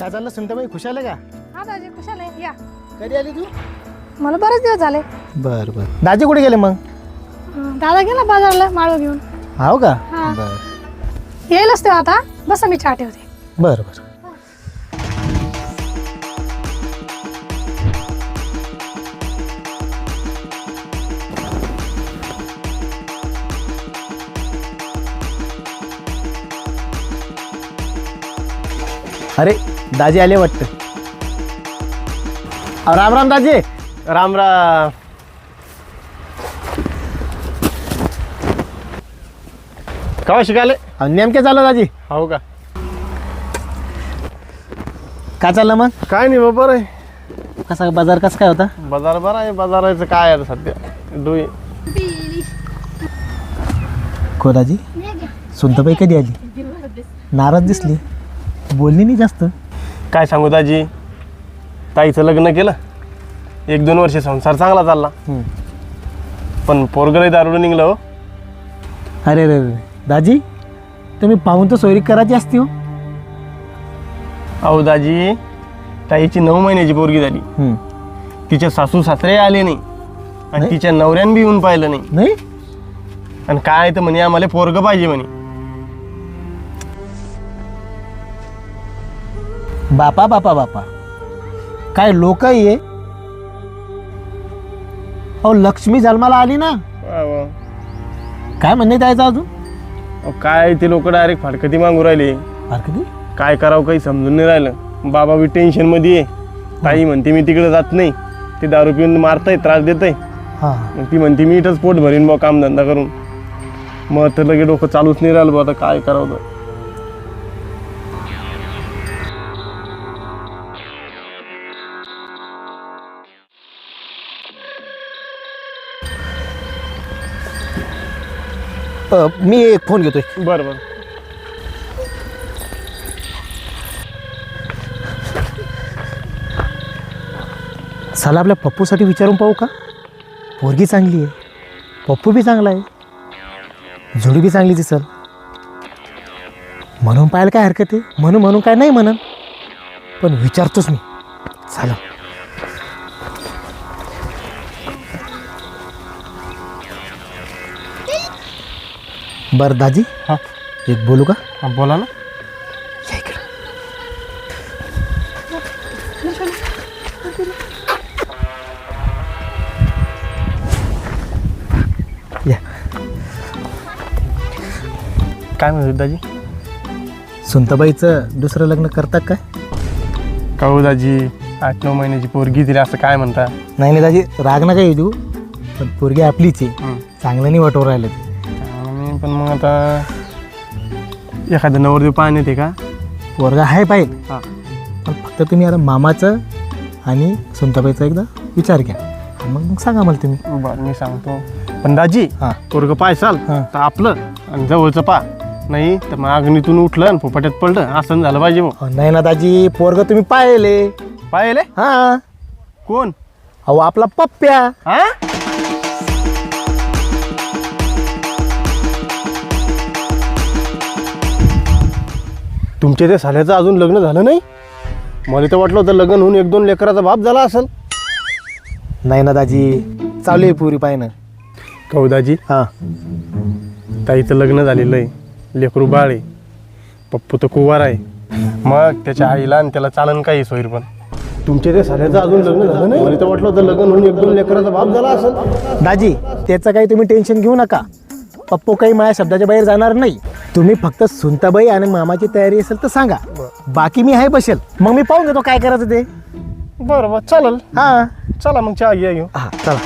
काय चाललं सुनताबाई, खुशाल आहे का? हा दाजी कुशाल आहे या. कधी आली तू? मला बरेच दिवस झाले. बर बर. दाजी कुठे गेले मग? दादा गेला बाजारला माळव घेऊन. हाव का? हा. बर येईलच ते आता. बस मी चहा ठेवते. बर बर. अरे दाजी आले वाटतं. राम राम दाजी. राम राम. केव्हा शिकाले? नेमके चाललं दाजी. हो का? काय चाललं मग? काय नाही बाबा रे. कसा बाजार कसा काय होता? बाजार बरा आहे. बाजाराचं काय आहे सध्या डोई. को दाजी सुनताबाई कधी आली? नाराज दिसली, बोलली नाही जास्त. काय सांगू दाजी, ताईचं लग्न केलं, 1-2 वर्ष संसार चांगला चालला, पण पोरगलही दारुडं निघलं हो. अरे रे रे दाजी, तुम्ही पाहून तर सोयरी करायची असती हो. अहो दाजी, ताईची 9 महिन्याची पोरगी झाली. तिचे सासू सासरे आले नाही आणि नाही? तिच्या नवऱ्यानं बी येऊन पाहिलं नाही. नाही आणि काय तर म्हणे आम्हाला पोरगं पाहिजे म्हणे. बापा बापा बापा, काय लोक आहे. अहो लक्ष्मी जन्माला आली ना, वा वा. काय म्हणणे द्यायचं अजून? अहो काय ते लोक डायरेक्ट फाडकती मागू राहिले. हरकती काय करावं काही समजून नाही राहिलं. बाबा बी टेन्शन मध्ये आहे. ताई म्हणते मी तिकडे जात नाही, ते दारू पिऊन मारताय, त्रास देत आहे. हां मग ती म्हणते मी इथंच पोट भरीन बा कामधंदा करून. मग तर लगे डोकं चालूच नाही राहिलं बा, आता काय करावं तर. मी एक फोन घेतोय. बरं बरं. चला आपल्या पप्पूसाठी विचारून पाहू का? पोरगी चांगली आहे, पप्पू बी चांगला आहे, जोडी बी चांगली दिसल. म्हणून पाहायला काय हरकत आहे? म्हणून काय नाही म्हणून, पण विचारतोच मी. चला बरं दाजी, हां एक बोलू का? हां बोला ना. या इकडं. या. काय म्हणतो दाजी? सुनताबाईचं दुसरं लग्न करतात काय? काहू दाजी, 8-9 महिन्याची पोरगी दिली असं काय म्हणता? नाही नाही दाजी, राग नका येऊ देऊ, पण पोरगी आपलीच आहे. चांगलं नाही वाटवून राहिलं ते. पण मग आता एखादं नवरदेव पाहण्यात येते का? पोरगा आहे पाहिजे, हां. पण फक्त तुम्ही आता मामाचं आणि सुनताबाईचा एकदा विचार घ्या. मग सांगा मला तुम्ही. बरं मी सांगतो. पण दाजी, हां पोरगं पायसाल हां. तर आपलं आणि जवळचं पा, नाही तर मग अग्नीतून उठलं आणि पोपाट्यात पडलं असं झालं पाहिजे. मग नाही ना दाजी, पोरग तुम्ही पाहिले. पाहिले? हा, कोण? अहो आपला पप्प्या. हा? तुमच्या त्या साल्याचं अजून लग्न झालं नाही? मला तर वाटलं होतं लग्न होऊन 1-2 लेकराचा बाप झाला असेल. नाही ना दाजी, चालू आहे पुरी पाहिनं. कहू दाजी, हां ताईचं लग्न झालेलं आहे, लेकरू बाळ आहे, पप्पू तर कुवार आहे. मग त्याच्या आईला आणि त्याला चालन काही सोयीर. पण तुमच्या त्या साल्याचं अजून लग्न झालं नाही? मला तर वाटलं होतं लग्न होऊन 1-2 लेकराचा बाप झाला असेल. दाजी, त्याचं काही तुम्ही टेन्शन घेऊ नका. पप्पू काही माझ्या शब्दाच्या बाहेर जाणार नाही. तुम्ही फक्त सुनताबाई आणि मामाची तयारी असेल तर सांगा, बाकी मी आहे बसेल. मग मी पाहून घेतो काय करायचं ते. बरं बरं चालेल. हां चला मग चहा घ्या घेऊ. हां चला.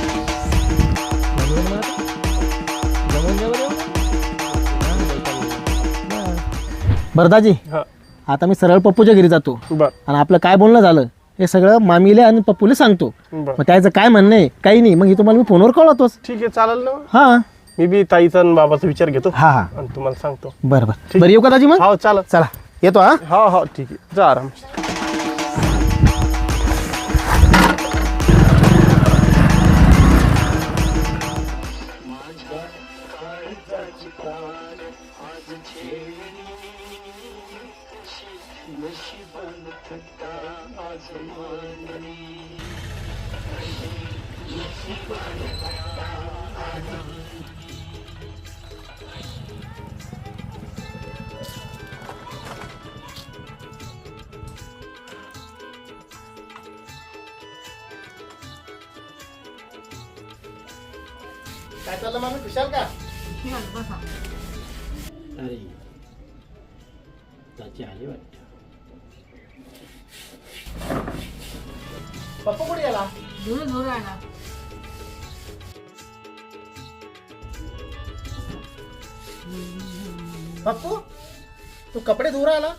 बरं दाजी, हां आता मी सरळ पप्पूच्या घरी जातो बरं आणि आपलं काय बोलणं झालं हे सगळं मामीले आणि पप्पूला सांगतो. बरं मग त्याचं काय म्हणणं आहे काही नाही, मग हे तुम्हाला मी फोनवर कळवतोच. ठीक आहे, चालेल ना. हां मी बी ताईचा आणि बाबाचा विचार घेतो हां हां आणि तुम्हाला सांगतो. बरं बरं बरं, येऊ का दाजी मग? हो चालेल. चला येतो. हां हो हो ठीक आहे, जा आराम. नशिबानं काय चाललं मामी, खुशाल का? अरे त्याची आली वाटतं. पप्पू कुठे गेला? पप्पू तू कपडे धुवून आला?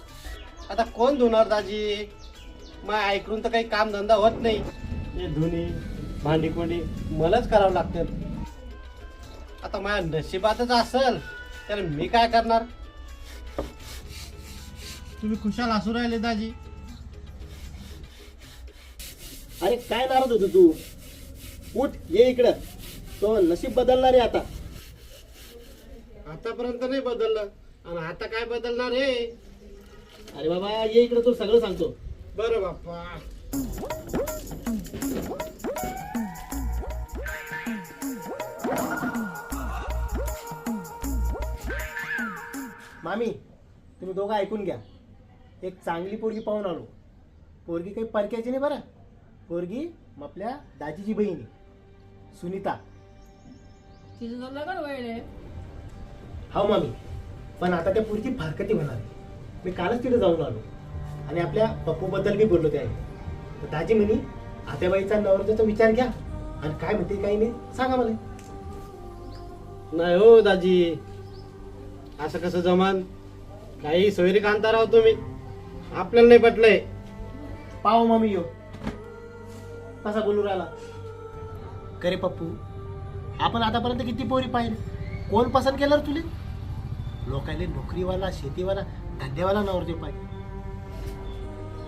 आता कोण धुणार दाजी? मग ऐकून तर काही काम धंदा होत नाही. हे धुणी भांडी कोंडी मलाच करावं लागतं. आता माझ्या नशिबातच असेल तर मी काय करणार? तुम्ही खुशाल हसू राहिले दाजी. अरे काय नाराज होतो तू? उठ ये इकडं. तो नशीब बदलणार आहे आता. आतापर्यंत नाही बदललं आणि आता काय बदलणार आहे? अरे बाबा ये इकडे, तो सगळं सांगतो. बरं बाप्पा. मामी तुम्ही दोघं ऐकून घ्या. एक चांगली पोरगी पाहून आलो. पोरगी काही परक्याची नाही बरं. पोरगी आपल्या दाजीची बहीण आहे, सुनीता. तिचं लग्न व्हायले. हो मामी, पण आता त्या पोरगी फारकती होणार आहे. मी कालच तिथे जाऊन आलो आणि आपल्या पप्पूबद्दल बी बोललो त्याने. तर दाजी म्हणे आत्याबाईचा नवरदेवाचा विचार घ्या आणि काय म्हणते काही नाही सांगा मला. नाही हो दाजी, असं कसं जमान? काही सोयरी कांता राव तुम्ही. आपल्याला नाही पटलंय. पाव मामी यो कसा बोलू राहिला. करे पप्पू, आपण आतापर्यंत किती पोरी पाहिली? कोण पसंत केलं रे तुले? लोकांनी नोकरीवाला, शेतीवाला, धंद्यावाला नवरदेव पाहिजे.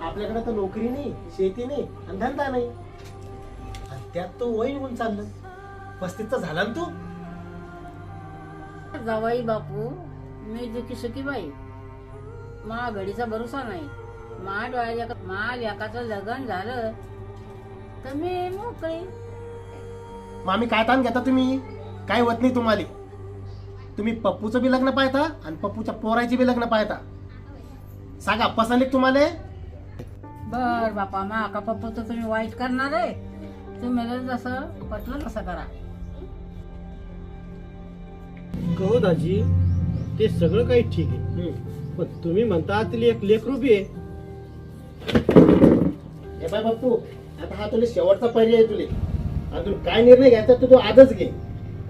आपल्याकडे तर नोकरी नाही, शेती नाही आणि धंदा नाही. आणि त्यात तो वय निघून चाललं. 35चा झाला ना तू. जावाई बापू, मी दुखी सुखी बाई. मा घडीचा भरोसा नाही. मा लेकाचं लग्न झालं तर मी मोकळी. मामी काय ताण घेता तुम्ही? काय होत नाही तुम्हाला. तुम्ही पप्पूचं बी लग्न पाहता आणि पप्पूच्या पोराची बी लग्न पाहता. सांगा पसंत आहे तुम्हाला? बर बापा, मा का पप्पू तर तुम्ही वाईट करणार आहे. तुम्ही जसं पटलं तसं करा. कहो दाजी, ते सगळं काही ठीक आहे, पण तुम्ही म्हणता तिला एक लेकरू बी आहे. हे बाय पप्पू, आता हा तुला शेवटचा पर्याय तुले. आणि तू काय निर्णय घ्यायचा तो आजच घे,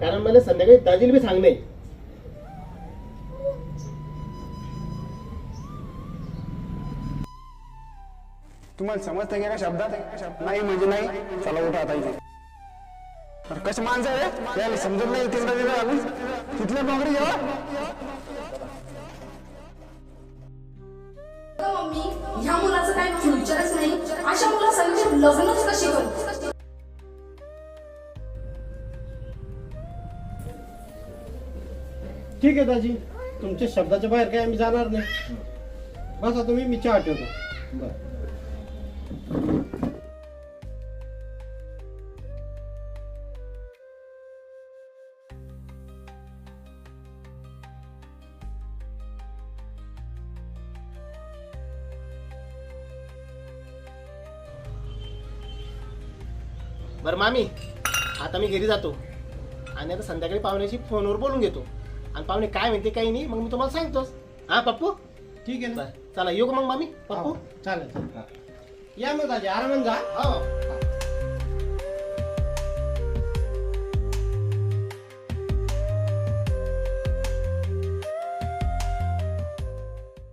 कारण मला संध्याकाळी दाजीला बी सांगणे. तुम्हाला समजतं का शब्दात? नाही म्हणजे नाही. चला उठा आता इथे. कशी माणसं आहे त्याला समजत नाही. तिथल्या नोकरी घ्या. मम्मी, ह्या मुलाचं काही फ्युचरच नाही. अशा मुलासंग लग्नच कशी करू? ठीक आहे दाजी, तुमच्या शब्दाच्या बाहेर काय आम्ही जाणार नाही. बसा तुम्ही, मी चहा ठेवतो. बरं. बरं मामी, आता मी घरी जातो आणि आता संध्याकाळी पाहुण्याशी फोनवर बोलून घेतो. आणि पाहुणे काय म्हणते काही नाही, मग मी तुम्हाला सांगतोच. हा पप्पू, ठीक आहे ना? चला येऊ का मग मामी? पप्पू चालेल. या मग दाजी, आरामात जा. हो.